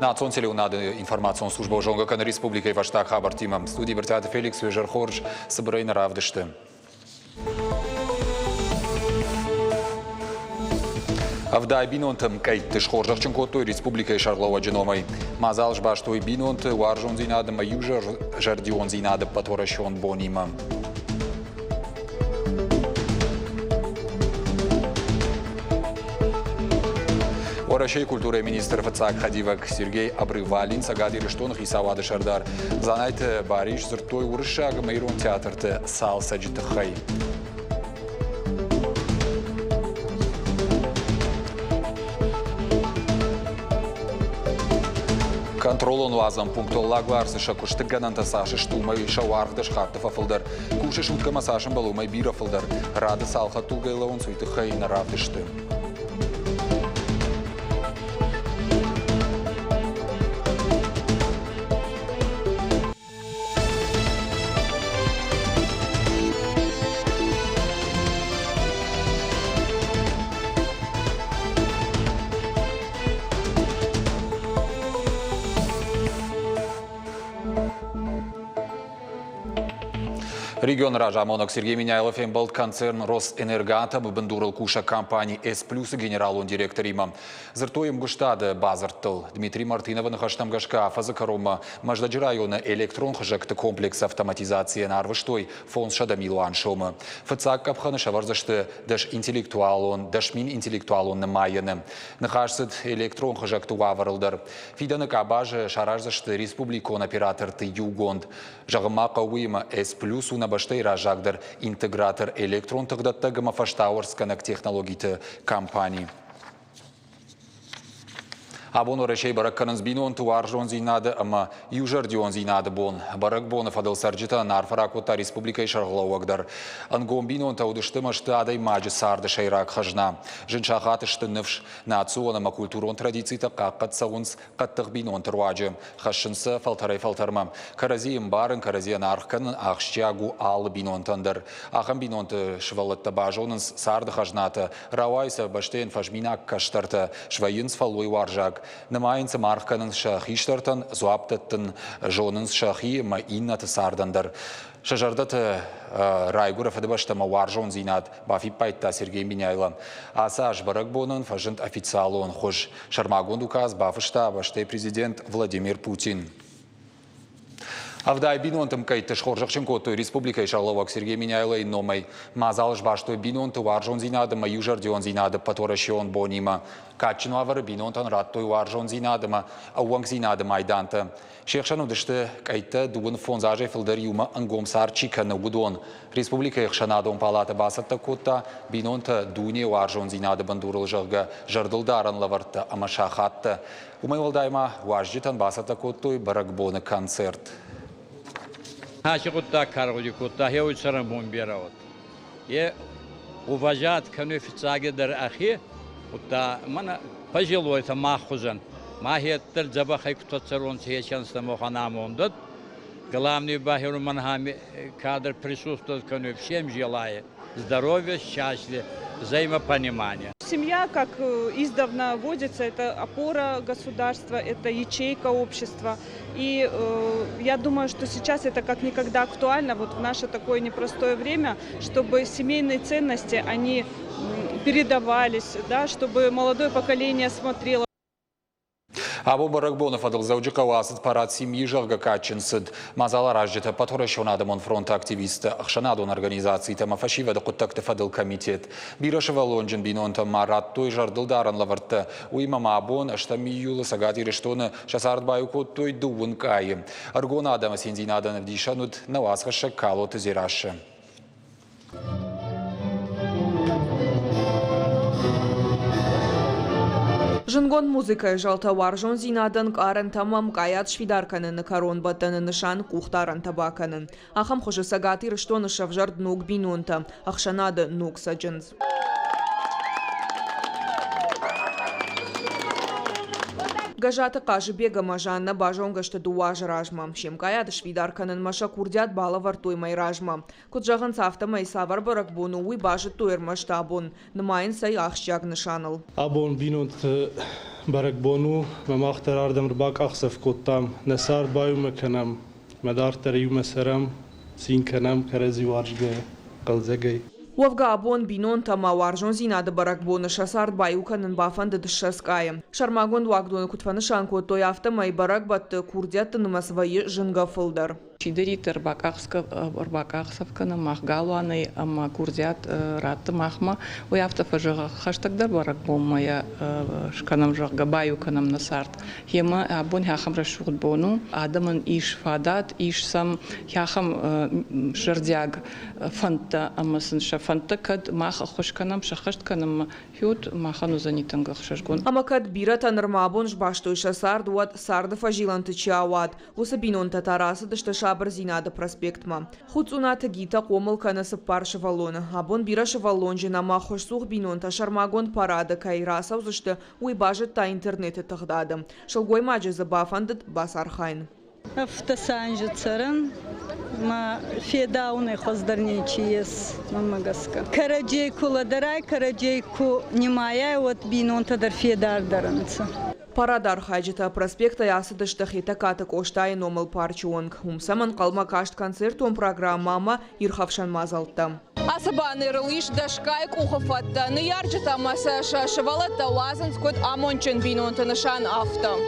Naționțele unade informațion slujba Jonga Republikai Vașta Habar Timam. Studii Berteate Felix Vejerhorj Săbrăin Ravdește. Avdai binontam kait tishorjachchin kotoy Republikai Sharlova Genomai. Mazalj bashtoy binont warjon zinad mayujar jardion zinad patorashon bonima. Орашей культуры министр Фацак Хадивак Сергей Обрывалин сагадир штон хисавады шардар. Занайте Бариш зыртой урышаг майрон театрты сал саджитахай. Контролон лазам пунктоллаглар сышакушты гананта сашы штумай шауардыш хартыфа фылдар. Куши шутка масашын балумай бира фылдар. Рады салха тугайлаун суйтыхай наравдышты. Регион Ражамонок Сергей Миняйлов имбалт концерн Росэнергатом бандурал куша компании S+ генералун директорима. Зыртоем гуштады базартыл. Дмитрий Мартынова нахаштам гашка фазакарома Маждаджи района электрон хажакты комплекс автоматизации нарвыштой фонд шадамилуан шома. Фацак капханы шаварзашты даш интеллектуалон, даш мин интеллектуалон намайяны. Нахашсыд электрон хажакты ваварылдар. Фиданы кабажы шаражзашты республикон оператор ты югонд. Жағыма қауыйма S+ уна баштай ражагдыр интегратор электрон тагдатта гамафаштауэрсканак технологиты компании. Абон орашей барак канансбинон туаржон зинады, ама южардион зинады бон. Барак бон фадыл сарджита нарфаракота республикай шарглауагдар. Ангомбинон таудыштымашты адай маджи сарды шайрак хажна. Жиншахатышты нывш национа культурон традицийта қаққат сауынс қаттық бинон тұруаджы. Хашынсы фалтарай фалтарма. Каразием барын каразиян арққанын ақшчагу алы бинон тандыр. Ақын бинонты швалатта бажонынс сарды хажнаты. Рауайса баштейн фажминак каштарты. Швайынс фалуй варжак. Намайынсы марққанын шахиштартын, зуаптыттын жонынс шахи ма иннаты сардандар. Шажардаты райгуров адыбаштама варжон зинат, бафип пайтта Сергей Миняйлан. Асаж баракбонын фажынт официалон хож. Шармагон указ бафышта баштай президент Владимир Путин. Авдай бинонтым кайты шхоржақшын котой Республикай Шарловак Сергей Миняйлай номай. Мазалыш баштой бинонты варжон зинады ма южардион зинады паторашион бонима. Качыну авары бинонтан раттой варжон зинады ма ауанг зинады майданты. Шехшану дышты кайты дуын фонзажай фылдар юма ангомсар чиканы удон. Республикай хшанадон палаты басатта котта бинонты дуне варжон зинады бандурыл жағы жардылдарын лаварты ама шахатты. Умай олдайма важжитан басатта коттой баракбоны концерт. Хачикутта каргудикутта хеуцарам бомбировать. И уважать кануфицаги дар ахи, утта мана пожилой та махузан. Махиеттер забахай кутацарон сечанста моханамондат. Главный бахиру манхами кадр присутствует кануф. Всем желаю здоровья, счастья, взаимопонимания. Семья, как издавна водится, это опора государства, это ячейка общества. И я думаю, что сейчас это как никогда актуально вот в наше такое непростое время, чтобы семейные ценности, они передавались, да, чтобы молодое поколение смотрело. Абу Баракбонов адыл заужықау асыд парад семьи жағға качынсыд. Мазалар ажжеті паторашионадымон фронта активисті ақшанадон организации тама фашивады құттақты фадыл комитет. Бирашыва лонжын бинонта марат той жардылдарын лавыртты. Уймама абон аштами юлы сагати рештоны шасард баю код той дуын кайы. Аргона адама сензинадан дишануд навасқашы калоты зирашы. Жынгон музыкай жалта варжон зинадан карын тамам каят швидарканын корон баттанын нышан кухтаран табаканын. Ахам хожы сагаты рыштоны шавжард нуг бинунта, ахшанады нуг саджынз. Гажаты қажы бегама жанна бажонгашты дуажы ражма. Шемкая дышвидарканын маша курдят бала вартуймай ражма. Куджағын сафтамай савар барак бону уй бажы туйрмаш табун. Нымайын сай ақшчаг нышаныл. Абон бинут барак бону мамахтар ардам рбак ақсaf коттам. Насар баю меканам. Мадар тарию масарам. Син канам карази варжга қалзагай. Уавга абон бинон тама варжон зинады барак боны шасард баюканын бафанды дышаскайым. Шармагон вагдоны кутфанышан той автомай барак батты курдятты нымасвайы жынга фылдар. Чидерит рбакақсавканы махгалуаны ама курдят ратты махма уяфтафа жыға хаштагдар барак болмая шканам жыға баюканам насарт. Хема абон хахам рашуғд бону адамын иш фадат, иш сам хахам жырдяг фанта амасын ша фанта кад маха хошканам шахаштканам хют махану занитангах шашгон. Ама кад бират анырма абон жбаштой шасард уат сарды фажиланты чауат. Усабинон татарасы дышты шабыр зинады проспектма. Хуцуната гита қомыл канасы паршы валоны. Абон бирашы валонжы нама хошсух бинон ташармагон парады кайраса узышты уйбажыт та интернеті тұғдады. Шылгой маджы забафандыт басархайн. Автосанжы царан, ма федауны хоздарничиес мамагаска. Караджей куладарай, караджей ку немая, вот бинон тадар федардаранца. Парадар хайджыта проспекта ясыдышты хита катык оштай номыл парчуонг. Умсаман қалма кашт концертуон программама ирхавшан мазалтта. Асабаны рылыш дашкайк ухафатта. Ныярджыта маса шашывалатта лазанскот амончен бинон танышан авто.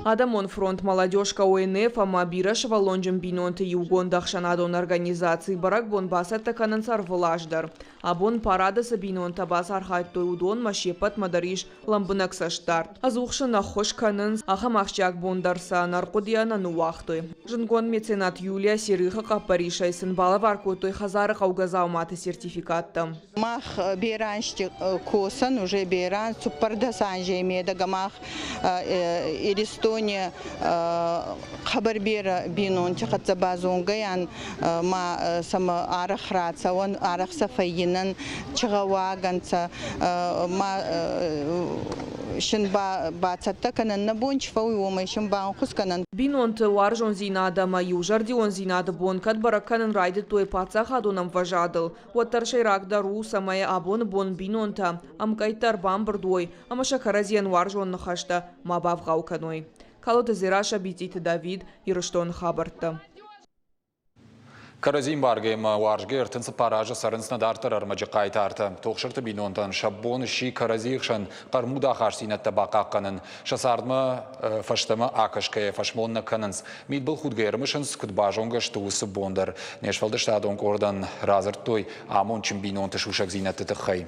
Адамон фронт молодежка ОНФ ама бираш валонжым бинонты югон дахшанадон организации барак бон басатта канансар влаждар. Абон парадасы бинонта басар хайтой удон машепат мадариш ламбынак саштар. Азухшын ахош канынс ахам ахчак бондарса наркодияна нуахтой. Жынгон меценат Юлия Серыха капаришайсын бала варкотой хазары каугазауматы сертификатта. Мах бераншти косан уже беран суппардасан жемеда мах иристо خبر بیر بینون چقدر زبازونگیان ما سم عرق راتسون عرق سفینن چغواگن ما شن با کنن نبونچ فوی و میشم با خوش کنن. بینونت وارجون زیناده ما یوجردیون زیناده بون کد برکن راید توی پاتسا خادونم وجادل و ترشی راک درو سمای آبون بون بینونتا ام کایتر بام بردوی اما شکرزین وارجون نخشته ما بافغاو کنوی. Калота Зираша битит Давид Ирыштон хабарта. Каразин баргем варжге ертенцы паража сарынсна дартар армаджы кайтарты. Тоқшырты бинонтан шаббон ши каразихшан қармуда харсинатта бақаққанын. Шасардма фаштама акашкая фашмонна канынс. Мид был худгермышынс кудбажонга штуысы бондар. Нешвалды штадон кордан разыртой амончым бинонты шушак зинатты тықхай.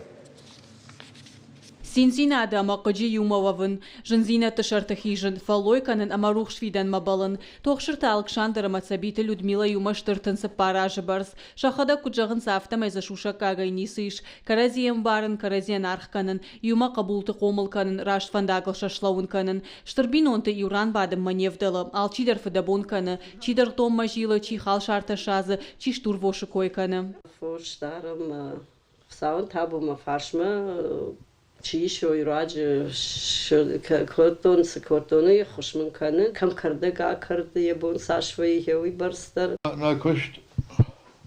Синзинада мақыджи юмававын, жынзина тышартахижын, фалойканын амарух швидан мабалын, тоқшырта Александра Мацабиты Людмила юмаштыртынсы паражы барс, шахада куджағын сафтамайза шушак агайнисыш, каразием барын, каразиен архканын, юма қабулты қомылканын, рашт фандагыл шашлауынканын, штырбинонты юран бадым маневдалы, ал чидар фадабонканы, чидар том мажилы, чи хал шарташазы, чи штурвошы койканы. Форштарым сауын табыма фаршмы, چیش و ایراج کردونی خوشمن کنن کم کرده گا کرده یه بون ساشوی هوی برستر نه کشت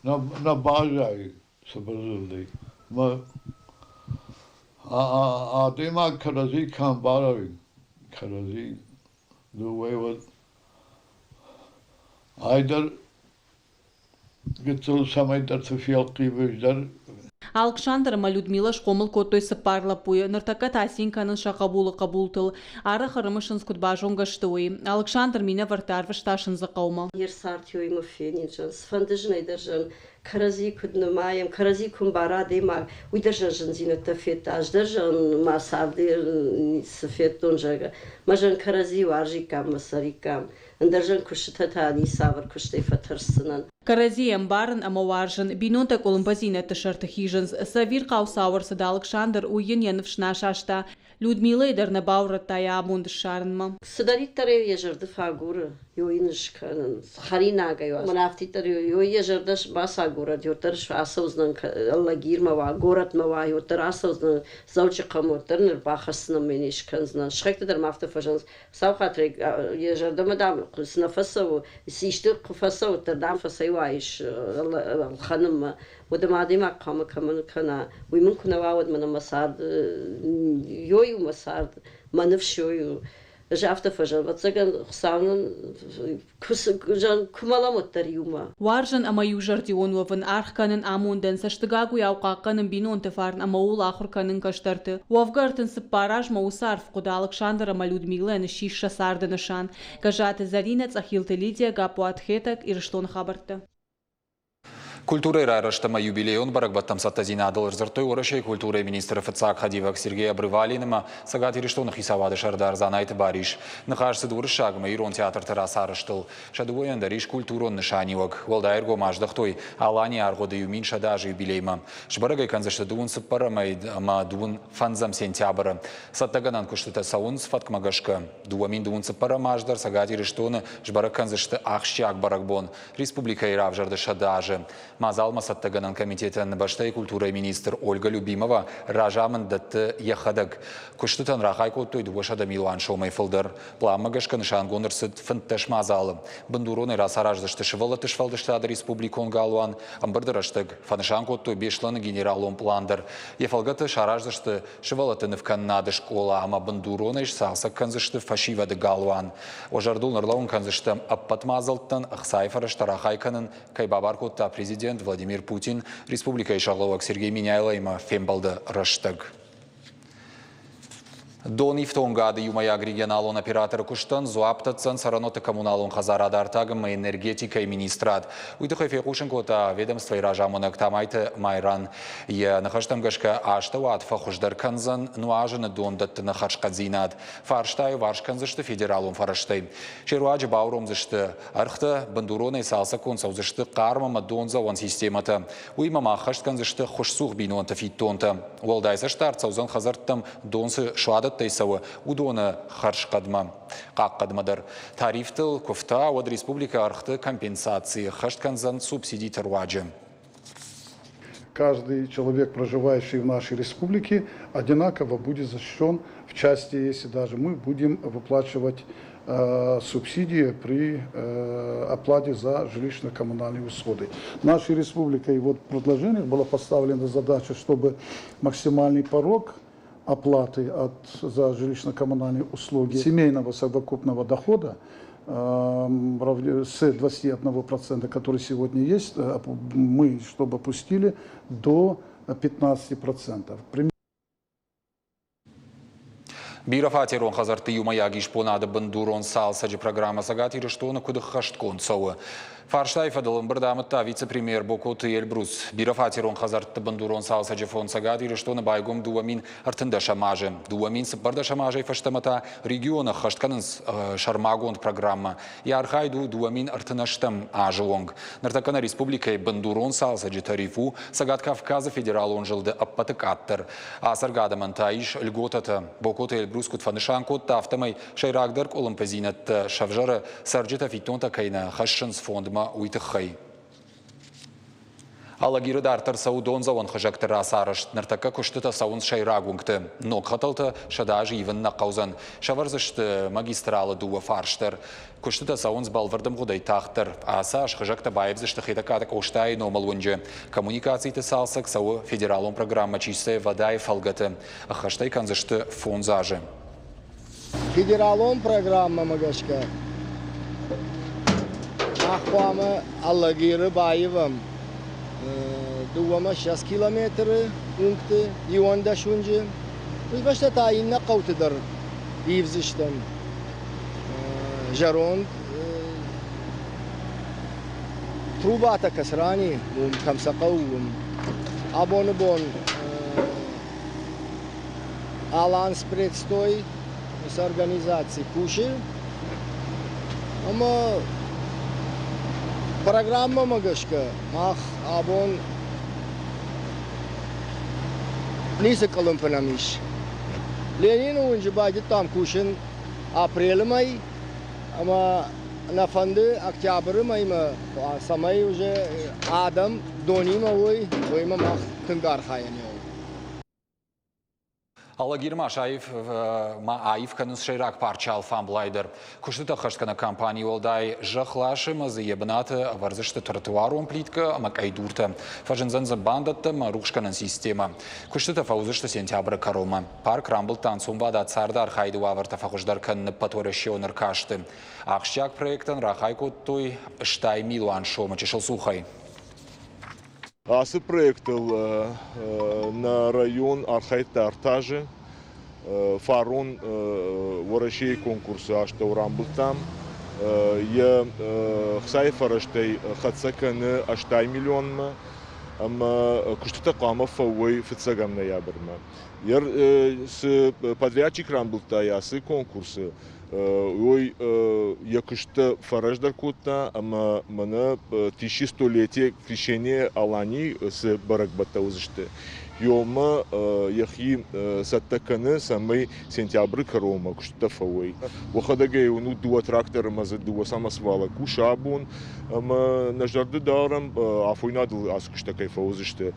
نه باجایی سبزلی ما آدم کرازی کم باروی کرازی دوی و ایدر گتول سمای در تفیلقی بجدر Александра Людмила шкомыл котой сыпарла пуя, ныртака тасинканын шақабулы қабултыл, ары қырымышын скудбажонга штуи. Александр меня вартарвы шташын зақаума. Ерсарт йоймы фенинжан, сфандыжын айдыржан, карази күднымайым, карази күмбара дейма, уйдыржан жынзины тафет, аждыржан масарды сфеттон жага, мажан карази варжикам, масарикам. Андержан кушта ни савр куштай фатарсынан. Каразием барын амаваржан бинонта колумбазина тышартахижанс савир қау сауырсыда Александр уйын янывшна шашта. Людмила Идерна Баурата Ябунд Шарнма. Садарит таре ежерды фагура, юиншкан, харинага юа. Манафти таре юежердаш басагура, юртарш асаузнан аллагирма горатма юртар асаузнан заучикамуртар бахасна менишканзна. Шректер мафта фажанс. Саухатре ежерда мадам снафасау, сишту кфасау тардам фасайваиш الخنم ودمادي ما قام كمان كنا ويمكن واود من مساد يويو مساد ما نفشويو جافت فجر بتسجن خسانن كجان كمالا متريوما وارجن أما يوجرديون وفن آخر كانن آموندن سشتغاقو يوقاقنن بينون تفارن أما أول آخر كانن كشترت وفقرتن سباراج موسارف قدالك شاندر أما لودميلا نشيش شساردن شان كجات زارينة أخيلت ليديا قابوات خيتك إرشتون خبرت Культура райраштама юбилейон барагбаттам саттазинадыл рзыртой орашей культура министра Фацак Хадивак Сергей Обрывалинама сагат ириштон хисавады шардар занайты бариш. Нахашсы дурышагма ирон театр терасарыштыл. Шадуоян дариш культурон нышанивак. Волдайр гомаждахтой алани аргоды юмин шадажи юбилейма. Шбарагай канзашты дуун сыппарамай ама дуун фанзам сентябра. Саттаганан куштыта саунс фаткмагашка. Дуамин дуун сыппарамаждар сагат ириштона шбараг канзашты ахщак барагбон. Республика Иравжарды шадажи. Мазалма саттаганан комитетен баштай культура министр Ольга Любимова ражамын датты яхадаг. Куштытан рахай коттой дуашада Милуан шомай фылдар. Пламагашка нышан гонырсыд фынтташ мазалым. Бандуроны расараждышты шывалаты швалдыштады республикон галуан. Амбырдыраштык фанышан коттой бешланы генералом пландар. Ефалгаты шараждышты шывалаты нывканнады школа, ама бандуроны салсак канзышты фашивады галуан. Ожардул нырлаун канзыштым аппат мазалттан ахсайфарышты рахайканын кайбабар котта президент Владимир Путин, Республика Ишарловак Сергей Миняйлайма фембалды раштаг. Дон ифтонгады юмаяг регионалон оператор куштан зуаптатсан сараноты коммуналон хазарадартагым энергетика и министрат. Уйдыхай фекушенкота ведомство иражамонак тамайты майран. Я нахаштамгашка аштауат фахуждар канзан нуажаны дондатты нахашкадзинат. Фарштай варшканзышты федералон фараштай. Шеруаджи баурумзышты архты бандуроны салса консаузышты кармама донза ван системата. Уймама хаштканзышты хушсух бинуанта фиттонта. Уалдайса штарцаузан хазарттам донсы шуада тайсавы удоны харшқадма қаққадмадар. Тарифтыл көфта от республика архты компенсации хаштканзан субсидий тарваджи. Каждый человек, проживающий в нашей республике, одинаково будет защищен в части, если даже мы будем выплачивать субсидии при оплате за жилищно-коммунальные услуги. Нашей республикой вот в предложениях была поставлена задача, чтобы максимальный порог оплаты за жилищно-коммунальные услуги семейного совокупного дохода с 21%, который сегодня есть, мы чтобы опустили до 15%. Бирафатерон хазарты юмаягиш понады бандурон салсаджи программа сагати рештона кудых хашткон сауы. Фарштайфадылын бірдамытта вице-премьер Бокоты Эльбрус. Бирафатерон хазарты бандурон салсаджи фон сагати рештона байгом дуамин артында шамажы. Дуамин сыппарда шамажай фаштамата региона хаштканын шармагон программа. Ярхайду дуамин артынаштам ажылонг. Нартакана республикай бандурон салсаджи тарифу сагат Кавказа федерал он жылды аппатык аттыр. Асаргадаман таиш льготата Бокоты Эльбрус кутфанышан котта автомай шайрагдарк олымпазинат шавжары сарджита фитонта кайна хашшынс фондма уйтыхай. Алагиры дартар саудон завон хажактыр асарышт, нартака куштыта саун шайрагунгты. Нок хаталты шадажы ивен нақаузан. Шаварзышты магистралы дуа фарштыр. Куштыта саун сбалвардым гудай тахтыр. Асаш хажакта байбзышты хитакатак оштай номалунджы. Коммуникацийты салсак сау федералон программа чистая вода и фалгаты. Ахаштай канзышты фонзажы. Федералон программа магашка. Ахвамы Аллагиры байывым. Дуама 6 километры пункты, ионда шунжи. Башта тайинна қаутыдар ивзиштен. Жаронд трубата касрани, камсақау, абоны бон аланс предстой с организацией куши. Ама программа магашка, ах, абон Нисек олымпанамиш. Ленин oyuncu baydı tam kuşun aprel may ama nafandı oktyabr may mı samay уже adam donima oy mı tıngar hayani. Алла Гирмаш Аив канус шейрак парчал фамблайдер. Куштыта хашткана компания олдай жахлаши мазы ебната варзышты тротуаром плитка макайдурта. Фажензанза бандатта марушканан система. Куштыта фаузышты сентябрь карома. Парк рамбл танцумбада цардар хайду аварта фахуждар кан патворещионер кашты. Ахщак проектан рахайко той штай милуан шома чешел сухай. Асы проектыл на район Архайт-Артажи, фарон ворощей конкурсы аштаурам был там. Я хсайфараштай хацаканы аштай миллионма, ама куштата кама фауй фицагам ноябрьма. Яр с подрядчик рамбылта ясы конкурсы. Ой, якышты фараждар кутта, ама мана 1100-летие крещения Алани с Баракбата узышты. Йома яхи саттаканы самый сентябрь карома кушта фауй. Вахадагай уну дуа трактора маза дуа самосвала кушабун, ама нажарды дарам афойнадыл аскушта кайфа узышты.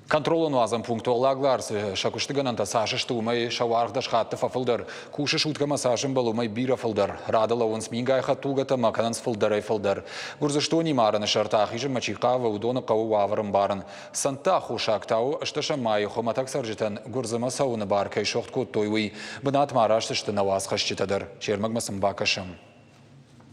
Контролу нуазам пункту олагларс шакуштыганан тасашы штумай шавархдаш хатты фафылдар. Кушы шутка масажым балумай бира фылдар. Радала он смингай хаттугата макананс фылдарай фылдар. Гурзышто нимараны шартах ижым мачиқава удона қау аварым барын. Санта хушактау шташа майы хоматак саржитан гурзыма сауны баркай шоқт кот тойуй. Бынат марашты шты наваз хашчитадыр. Чермагмасым бакашым.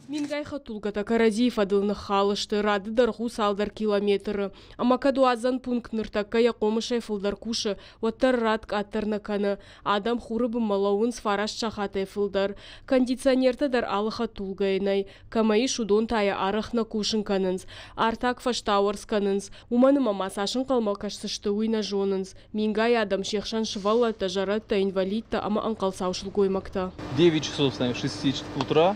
Мингай хатулгата Каразиев адылны халышты рады дарху салдар километры. Амакадуазан пункт ныртакка яқомышай фылдар кушы, оттар радк аттарнаканы. Адам хурыбы малауын сфараш чахатай фылдар. Кондиционерта дар алы хатулгайнай. Камаи шудон тая арахна кушын канынс. Артак фаштауарс канынс. Уманы мамасашын қалмакашсышты уйна жонынс. Мингай адам шехшан шывалата, жаратта, инвалидта, ама анқалсаушыл гоймакта. 9 часов, 6 утра.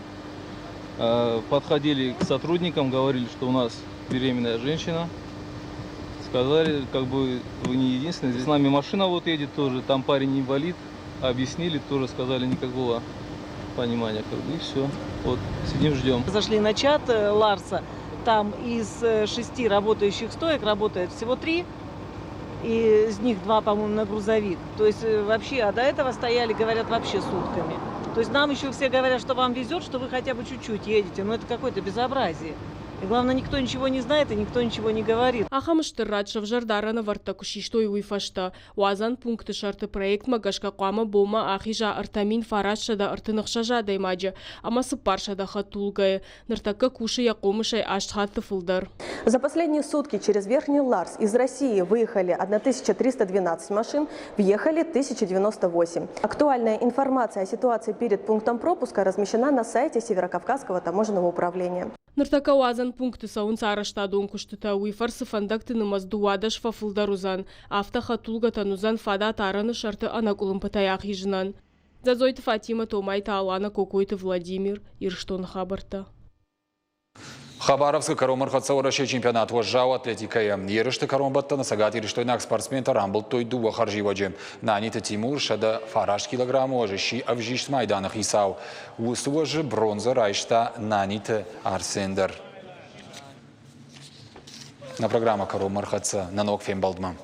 Подходили к сотрудникам, говорили, что у нас беременная женщина. Сказали, как бы вы не единственные. Здесь с нами машина вот едет тоже, там парень инвалид. Объяснили, тоже сказали, никакого понимания. Как бы, и все. Вот, сидим, ждем. Зашли на чат Ларса. Там из 6 работающих стоек работает всего 3. И из них 2, по-моему, на грузовик. То есть вообще, а до этого стояли, говорят, вообще сутками. То есть нам еще все говорят, что вам везет, что вы хотя бы чуть-чуть едете. Но это какое-то безобразие. И главное, никто ничего не знает и никто ничего не говорит. Ахамыштыррат шавжардарана вартакушиштой уйфашта. Уазан пункты шарты проект магашка қуама бома ахижа артамин фарашада артынықшажа даймаджа. Ама сыпаршада хатулгая. Нартака куши яқомышай аштхаты фылдар. За последние сутки через Верхний Ларс из России выехали 1312 машин, въехали 1098. Актуальная информация о ситуации перед пунктом пропуска размещена на сайте Северокавказского таможенного управления. Нартака уазан пункты саун цараштадон куштыта уйфар сыфандакты нымаз дуадаш фафылдарузан. Афта хатулгата нузан фада тараны шарты анакулым пытаяқ ежинан. Зазойты Фатима Томайта Алана Кокойты Владимир Ирштон Хабарта. Хабаровск каромар хатсаураши чемпионат вожжау атлетикая. Ерышты каромбатта насагат ирыштойнак спортсмен рамбыл той дуа харживаджи. Нанита Тимур шада фараш килограмм ожищи авжиш майданах исау. Усуажи бронза райшта нанита Арсендер. На программа каромар хатса нанок фембалдма.